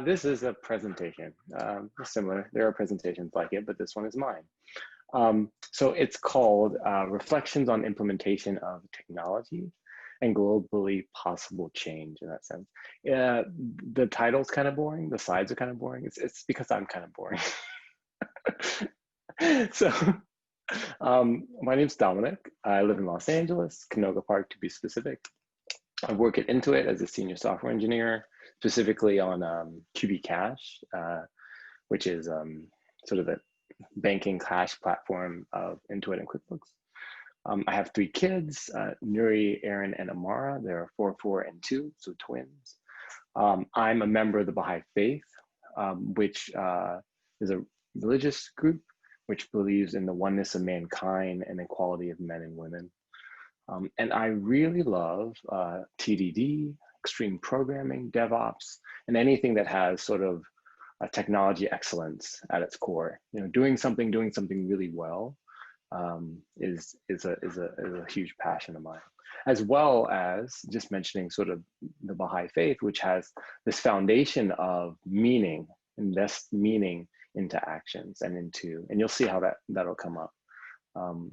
This is a presentation, similar. There are presentations like it, but this one is mine. So it's called Reflections on Implementation of Technology and Globally Possible Change in that sense. The title's kind of boring. The slides are kind of boring. It's because I'm kind of boring. So my name's Dominic. I live in Los Angeles, Canoga Park to be specific. I work at Intuit as a senior software engineer, specifically on QB Cash, which is sort of the banking cash platform of Intuit and QuickBooks. I have 3 kids, Nuri, Aaron, and Amara. They're 4, 4, and 2, so twins. I'm a member of the Baha'i Faith, which is a religious group which believes in the oneness of mankind and equality of men and women. And I really love TDD, extreme programming, DevOps, and anything that has sort of a technology excellence at its core. You know, doing something really well is a huge passion of mine. As well as just mentioning sort of the Baha'i Faith, which has this foundation of meaning, invest meaning into actions and you'll see how that'll come up. So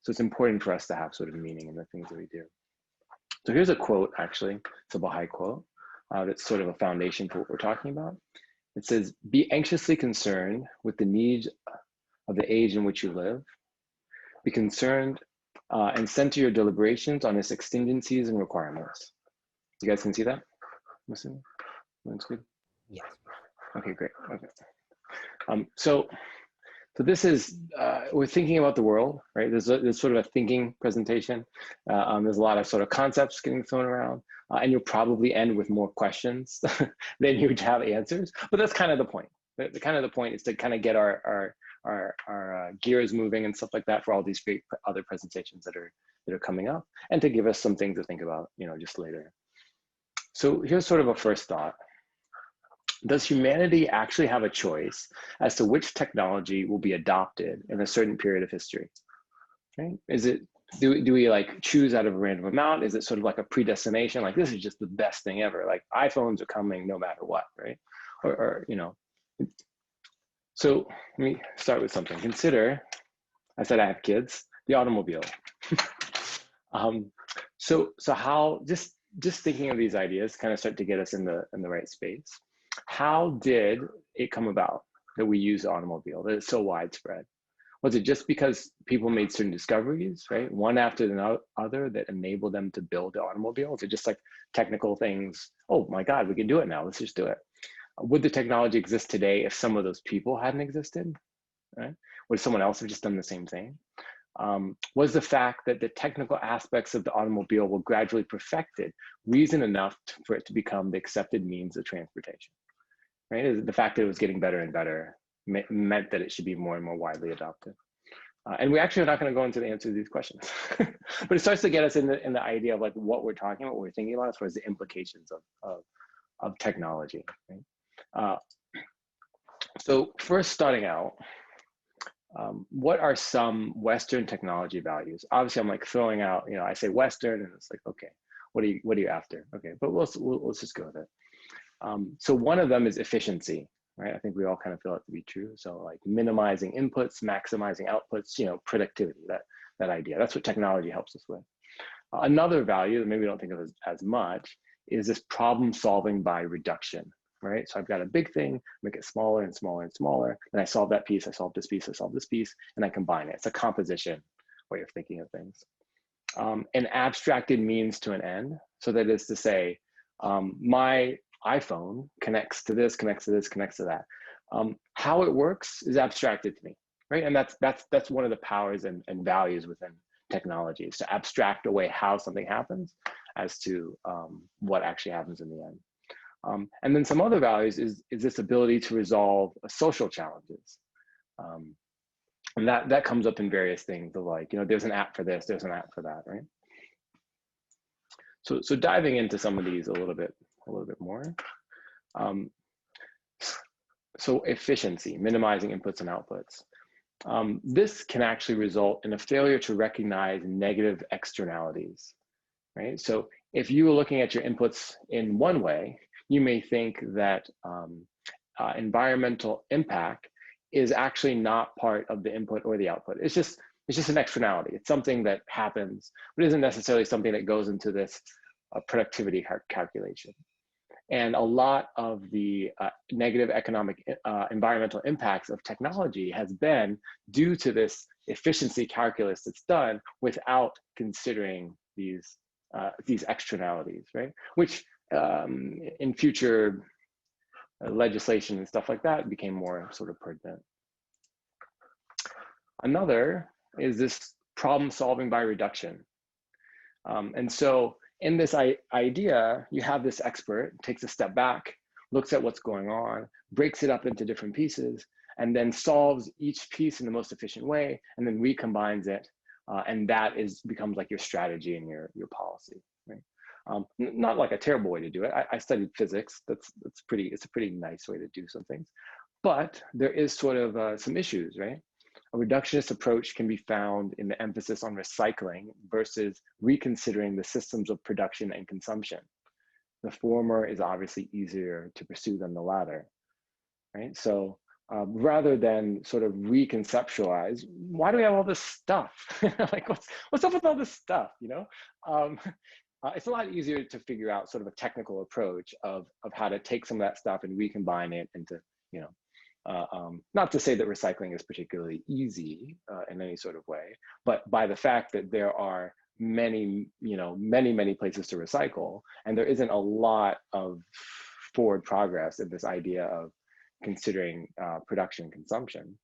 it's important for us to have sort of meaning in the things that we do. So here's a quote, actually. It's a Baha'i quote that's sort of a foundation for what we're talking about. It says, "Be anxiously concerned with the needs of the age in which you live. Be concerned and center your deliberations on its exigencies and requirements." You guys can see that? I'm assuming? That's good? Yes. Okay, great. Okay. So this is, we're thinking about the world, right? There's sort of a thinking presentation. There's a lot of sort of concepts getting thrown around, and you'll probably end with more questions than you would have answers, but that's kind of the point. The point is to kind of get our gears moving and stuff like that for all these great other presentations that are coming up, and to give us some things to think about, you know, just later. So here's sort of a first thought. Does humanity actually have a choice as to which technology will be adopted in a certain period of history? Right? Is it, do we like choose out of a random amount? Is it sort of like a predestination? Like, this is just the best thing ever. Like, iPhones are coming no matter what, right? Or you know. So let me start with something. Consider, I said I have kids, the automobile. So how, just thinking of these ideas kind of start to get us in the right space. How did it come about that we use the automobile, that it's so widespread? Was it just because people made certain discoveries, right? One after the other that enabled them to build the automobile? Is it just like technical things? Oh my God, we can do it now, let's just do it. Would the technology exist today if some of those people hadn't existed, right? Would someone else have just done the same thing? Was the fact that the technical aspects of the automobile were gradually perfected reason enough for it to become the accepted means of transportation, right? The fact that it was getting better and better meant that it should be more and more widely adopted. And we actually are not going to go into the answer to these questions, but it starts to get us in the idea of like what we're talking about, what we're thinking about as far as the implications of technology, right? So first, starting out, what are some Western technology values? Obviously, I'm like throwing out, you know, I say Western, and it's like, okay, what are you after? Okay, but let's just go with it. So one of them is efficiency, right? I think we all kind of feel it to be true. So like minimizing inputs, maximizing outputs, you know, productivity, that idea. That's what technology helps us with. Another value that maybe we don't think of as much is this problem solving by reduction. Right? So I've got a big thing, make it smaller and smaller and smaller. And I solve that piece, I solve this piece, I solve this piece, and I combine it. It's a composition way of thinking of things. An abstracted means to an end. So that is to say, my iPhone connects to this, connects to this, connects to that. How it works is abstracted to me, right? And that's one of the powers and values within technology, is to abstract away how something happens as to what actually happens in the end. And then some other values is this ability to resolve social challenges. And that comes up in various things of like, you know, there's an app for this, there's an app for that, right? So diving into some of these a little bit more. So efficiency, minimizing inputs and outputs. This can actually result in a failure to recognize negative externalities, right? So if you were looking at your inputs in one way, you may think that environmental impact is actually not part of the input or the output. It's just an externality. It's something that happens, but isn't necessarily something that goes into this productivity calculation. And a lot of the negative economic environmental impacts of technology has been due to this efficiency calculus that's done without considering these externalities, right? Which in future legislation and stuff like that became more sort of pertinent. Another is this problem solving by reduction. And so in this idea, you have this expert takes a step back, looks at what's going on, breaks it up into different pieces, and then solves each piece in the most efficient way, and then recombines it. And that becomes like your strategy and your policy, right? Not like a terrible way to do it. I studied physics. It's a pretty nice way to do some things, but there is sort of some issues, right? A reductionist approach can be found in the emphasis on recycling versus reconsidering the systems of production and consumption. The former is obviously easier to pursue than the latter, right? So rather than sort of reconceptualize, why do we have all this stuff? Like, what's up with all this stuff, you know? It's a lot easier to figure out sort of a technical approach of how to take some of that stuff and recombine it into, you know, not to say that recycling is particularly easy in any sort of way, but by the fact that there are many places to recycle, and there isn't a lot of forward progress in this idea of considering production and consumption.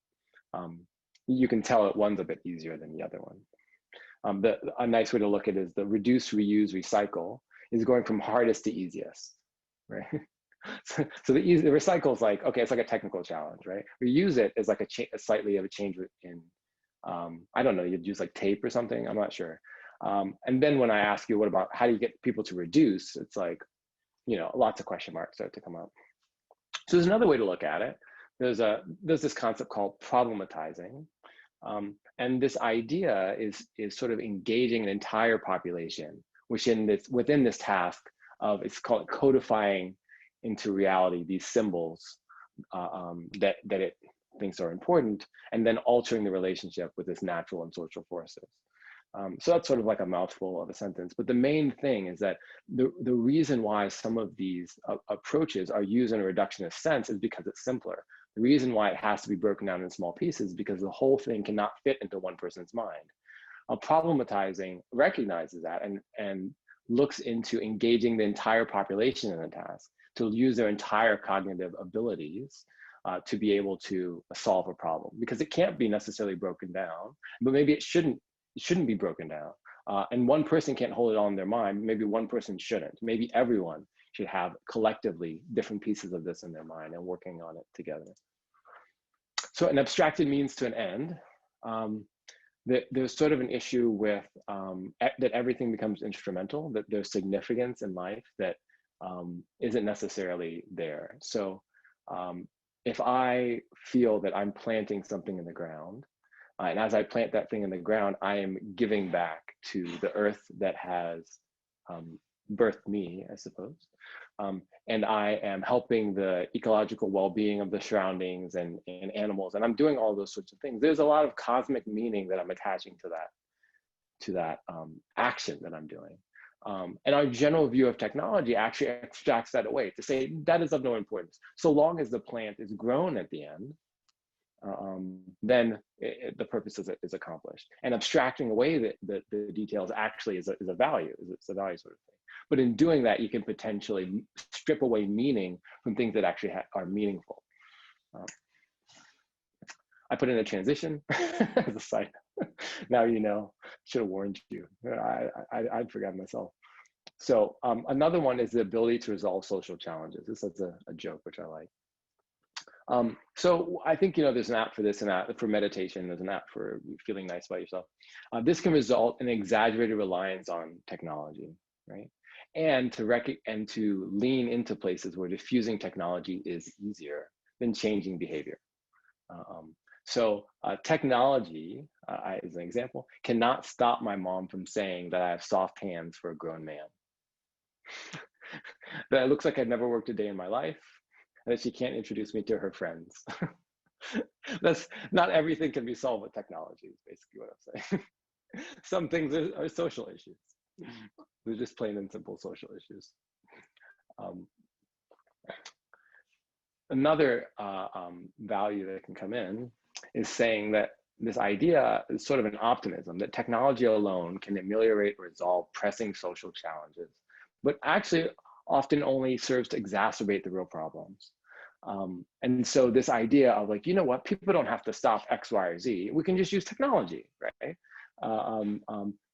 You can tell that one's a bit easier than the other one. A nice way to look at it is the reduce, reuse, recycle is going from hardest to easiest, right? So the recycle is like, okay, it's like a technical challenge, right? Reuse it is like a slightly of a change in, I don't know, you'd use like tape or something, I'm not sure. And then when I ask you, what about, how do you get people to reduce? It's like, you know, lots of question marks start to come up. So there's another way to look at it. There's this concept called problematizing. And this idea is sort of engaging an entire population within this task of, it's called codifying into reality these symbols that it thinks are important, and then altering the relationship with its natural and social forces. So that's sort of like a mouthful of a sentence, but the main thing is that the reason why some of these approaches are used in a reductionist sense is because it's simpler. The reason why it has to be broken down in small pieces is because the whole thing cannot fit into one person's mind. Problematizing recognizes that and looks into engaging the entire population in the task to use their entire cognitive abilities to be able to solve a problem, because it can't be necessarily broken down, but maybe it shouldn't be broken down. And one person can't hold it all in their mind. Maybe one person shouldn't. Maybe everyone should have collectively different pieces of this in their mind and working on it together. So an abstracted means to an end. There's sort of an issue with that everything becomes instrumental, that there's significance in life that isn't necessarily there. So if I feel that I'm planting something in the ground, and as I plant that thing in the ground, I am giving back to the earth that has birthed me, I suppose. And I am helping the ecological well-being of the surroundings and animals. And I'm doing all those sorts of things. There's a lot of cosmic meaning that I'm attaching to that action that I'm doing. And our general view of technology actually extracts that away to say that is of no importance. So long as the plant is grown at the end, then the purpose is accomplished. And abstracting away the details actually is a value. It's a value sort of thing. But in doing that, you can potentially strip away meaning from things that actually are meaningful. I put in a transition as a side. Now you know. Should have warned you. I'd forgotten myself. So another one is the ability to resolve social challenges. This is a joke, which I like. So I think, you know, there's an app for this, an app for meditation. There's an app for feeling nice about yourself. This can result in exaggerated reliance on technology, right? And to lean into places where diffusing technology is easier than changing behavior. So technology, as an example, cannot stop my mom from saying that I have soft hands for a grown man. that it looks like I'd never worked a day in my life, and that she can't introduce me to her friends. That's not everything can be solved with technology, is basically what I'm saying. Some things are social issues. They're just plain and simple social issues. Another value that can come in is saying that this idea is sort of an optimism that technology alone can ameliorate or resolve pressing social challenges, but actually often only serves to exacerbate the real problems. And so this idea of like, you know what, people don't have to stop X, Y, or Z. We can just use technology, right?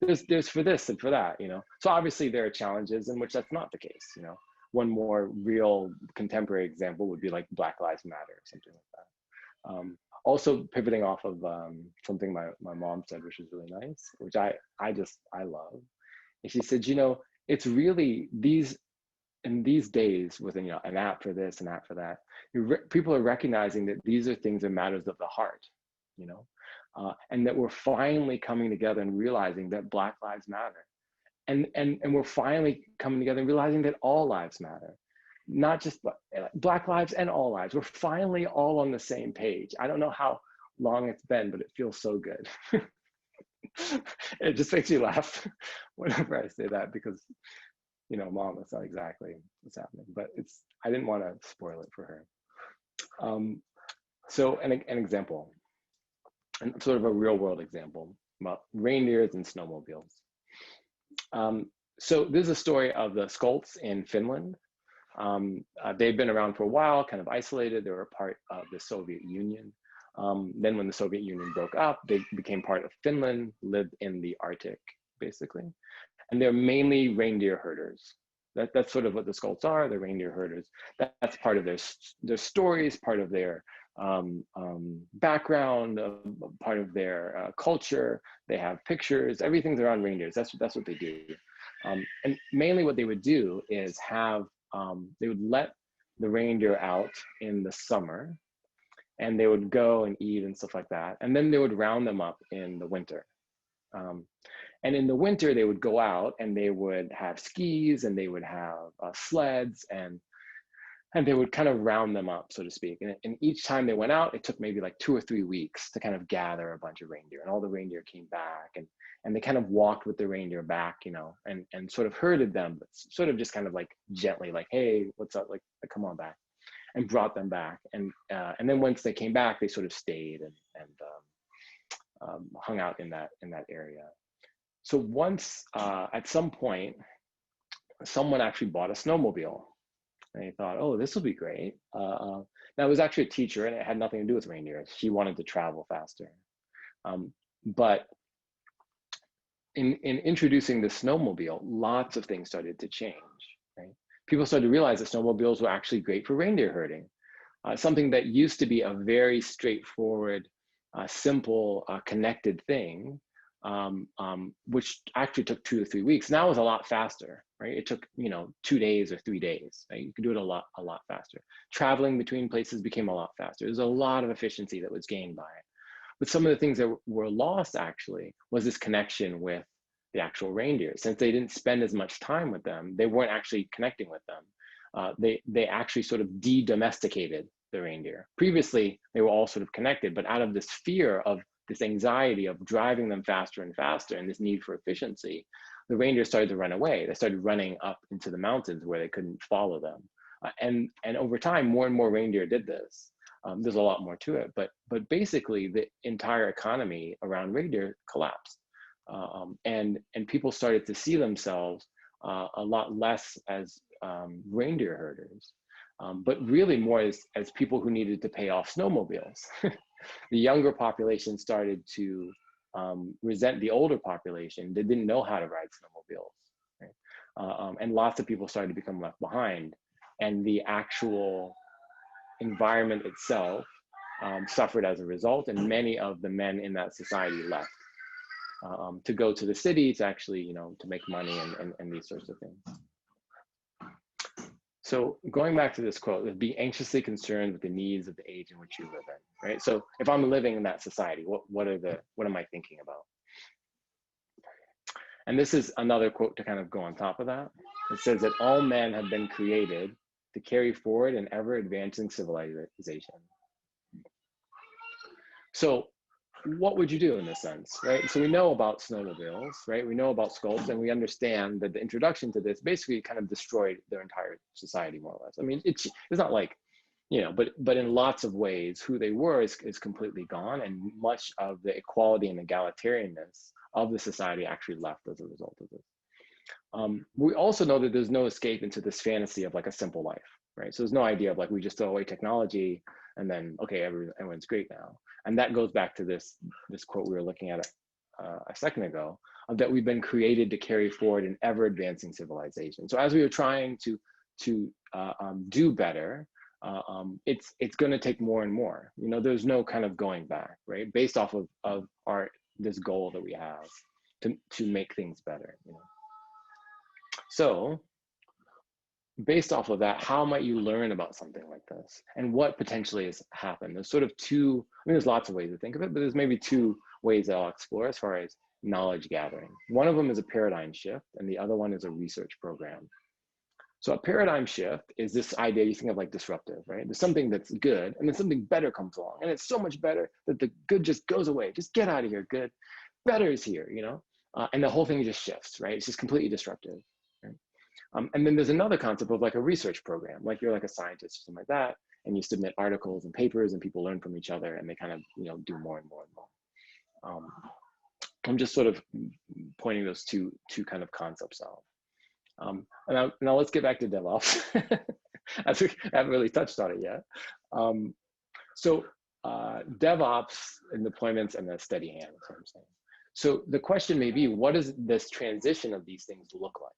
There's for this and for that, you know. So obviously there are challenges in which that's not the case, you know. One more real contemporary example would be like Black Lives Matter or something like that. Also pivoting off of something my mom said, which was really nice, which I love. And she said, you know, it's really in these days with, you know, an app for this, an app for that, people are recognizing that these are things that matters of the heart, you know, and that we're finally coming together and realizing that Black lives matter. And we're finally coming together and realizing that all lives matter, not just Black lives and all lives. We're finally all on the same page. I don't know how long it's been, but it feels so good. It just makes me laugh whenever I say that because, you know, Mom, that's not exactly what's happening, but I didn't want to spoil it for her. So an example, and sort of a real world example about reindeers and snowmobiles. So this is a story of the Skolts in Finland. They've been around for a while, kind of isolated. They were a part of the Soviet Union. Then when the Soviet Union broke up, they became part of Finland, lived in the Arctic, basically. And they're mainly reindeer herders. That's sort of what the Skolts are, they're reindeer herders. That's part of their stories, part of their background, part of their culture. They have pictures, everything's around reindeers. That's what they do. And mainly what they would do is they would let the reindeer out in the summer, and they would go and eat and stuff like that. And then they would round them up in the winter. And in the winter, they would go out and they would have skis and they would have sleds and they would kind of round them up, so to speak. And each time they went out, it took maybe like 2 or 3 weeks to kind of gather a bunch of reindeer. And all the reindeer came back and they kind of walked with the reindeer back, you know, and sort of herded them, but sort of just kind of like gently, like, hey, what's up? Like come on back, and brought them back. And then once they came back, they sort of stayed and hung out in that area. So once, at some point, someone actually bought a snowmobile. And he thought, oh, this will be great. Now, it was actually a teacher, and it had nothing to do with reindeer. She wanted to travel faster. But in introducing the snowmobile, lots of things started to change. Right? People started to realize that snowmobiles were actually great for reindeer herding. Something that used to be a very straightforward, simple, connected thing, which actually took 2 to 3 weeks. Now is a lot faster, right? It took, you know, 2 days or 3 days. Right? You could do it a lot faster. Traveling between places became a lot faster. There's a lot of efficiency that was gained by it. But some of the things that were lost actually was this connection with the actual reindeer. Since they didn't spend as much time with them, they weren't actually connecting with them. They actually sort of de-domesticated the reindeer. Previously, they were all sort of connected, but out of this fear of this anxiety of driving them faster and faster and this need for efficiency, the reindeer started to run away. They started running up into the mountains where they couldn't follow them. And over time, more and more reindeer did this. There's a lot more to it, but basically the entire economy around reindeer collapsed. And people started to see themselves a lot less as reindeer herders, but really more as people who needed to pay off snowmobiles. The younger population started to resent the older population that didn't know how to ride snowmobiles. Right? And lots of people started to become left behind. And the actual environment itself suffered as a result. And many of the men in that society left to go to the city to actually, you know, to make money and these sorts of things. So going back to this quote, be anxiously concerned with the needs of the age in which you live in, right? So if I'm living in that society, what am I thinking about? And this is another quote to kind of go on top of that, It says that all men have been created to carry forward an ever-advancing civilization. So what would you do in this sense, right? So we know about snowmobiles, right? We know about sculpts, and we understand that the introduction to this basically kind of destroyed their entire society, more or less. I mean, it's not like, but in lots of ways, who they were is completely gone, and much of the equality and egalitarianness of the society actually left as a result of this. We also know that there's no escape into this fantasy of like a simple life, right? So there's no idea of like, we just throw away technology and then, okay, everyone's great now. And that goes back to this quote we were looking at a second ago, that we've been created to carry forward an ever advancing civilization. So as we are trying to do better, it's going to take more and more. There's no kind of going back, right? Based off of this goal that we have to make things better. So based off of that, how might you learn about something like this, and what potentially has happened? There's sort of two, there's lots of ways to think of it, but there's maybe two ways that I'll explore as far as knowledge gathering. One of them is a paradigm shift, and the other one is a research program. So a paradigm shift is this idea, you think of like disruptive, right? There's something that's good, and then something better comes along, and it's so much better that the good just goes away. Just get out of here, good. Better is here, and the whole thing just shifts, right? It's just completely disruptive. And then there's another concept of like a research program, like you're like a scientist or something like that, and you submit articles and papers, and people learn from each other, and they kind of do more and more and more. I'm just sort of pointing those two kind of concepts out. And now let's get back to DevOps, as we haven't really touched on it yet. So DevOps and deployments and a steady hand, is what I'm saying. So the question may be, what does this transition of these things look like?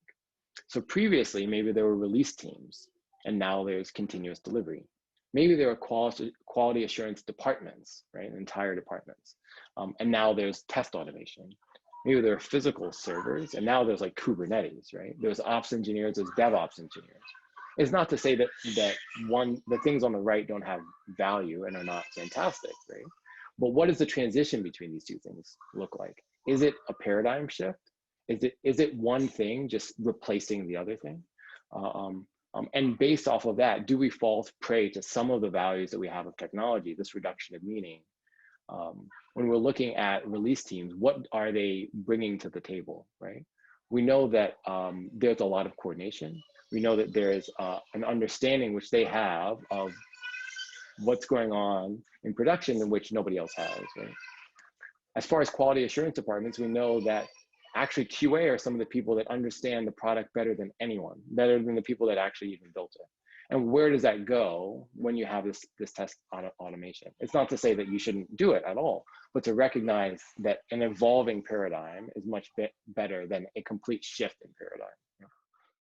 So previously, maybe there were release teams, and now there's continuous delivery. Maybe there are quality assurance departments, right, entire departments. And now there's test automation. Maybe there are physical servers, and now there's like Kubernetes, right? There's ops engineers, there's DevOps engineers. It's not to say that the things on the right don't have value and are not fantastic, right? But what does the transition between these two things look like? Is it a paradigm shift? Is it one thing just replacing the other thing? And based off of that, do we fall prey to some of the values that we have of technology, this reduction of meaning? When we're looking at release teams, what are they bringing to the table, right? We know that there's a lot of coordination. We know that there's an understanding which they have of what's going on in production in which nobody else has, right? As far as quality assurance departments, we know that actually QA are some of the people that understand the product better than anyone, better than the people that actually even built it. And where does that go when you have this test automation? It's not to say that you shouldn't do it at all, but to recognize that an evolving paradigm is much better than a complete shift in paradigm.